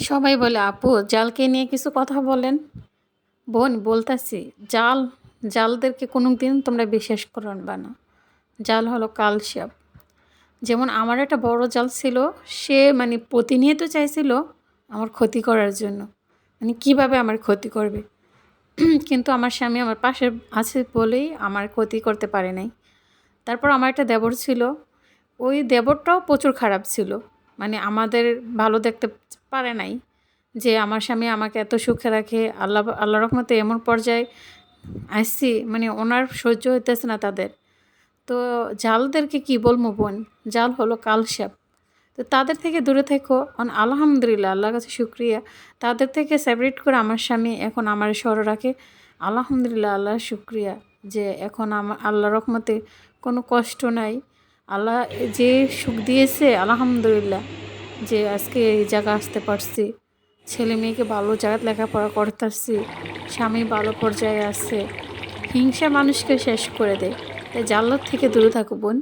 সবাই বলে, আপু জালকে নিয়ে কিছু কথা বলেন। বোন বলতাছি, জাল জালদেরকে কোনো দিন তোমরা বিশ্বাস করবা না। জাল হলো কালসাপ। যেমন আমার একটা বড় জাল ছিল, সে মানে প্রতিনিয়ত চাইছিল আমার ক্ষতি করার জন্য, মানে কিভাবে আমার ক্ষতি করবে। কিন্তু আমার স্বামী আমার পাশে আছে বলেই আমার ক্ষতি করতে পারে নাই। তারপর আমার একটা দেবর ছিল, ওই দেবরটাও প্রচুর খারাপ ছিল, মানে আমাদের ভালো দেখতে পারে নাই। যে আমার স্বামী আমাকে এত সুখে রাখে, আল্লাহ রহমতে এমন পর্যায়ে আসছি, মানে ওনার সহ্য হইতেছে না তাদের। তো জালদেরকে কি বলবো বোন, জাল হলো কালসাপ। তো তাদের থেকে দূরে থেকো। আলহামদুলিল্লাহ, আল্লাহর কাছে শুক্রিয়া, তাদের থেকে সেপারেট করে আমার স্বামী এখন আমার স্মরণ রাখে। আলহামদুলিল্লাহ, আল্লাহর শুক্রিয়া যে এখন আমার আল্লাহ রহমতে কোনো কষ্ট নাই। আল্লাহ যে সুখ দিয়েছে আলহামদুলিল্লাহ, যে আজকে এই জায়গা আসতে পারছি, ছেলে মেয়েকে ভালো জায়গায় লেখাপড়া করতেছি, স্বামী ভালো পর্যায়ে আছে। হিংসা মানুষকে শেষ করে দেয়। তাই জান্নাত থেকে দূরে থাকো বোন।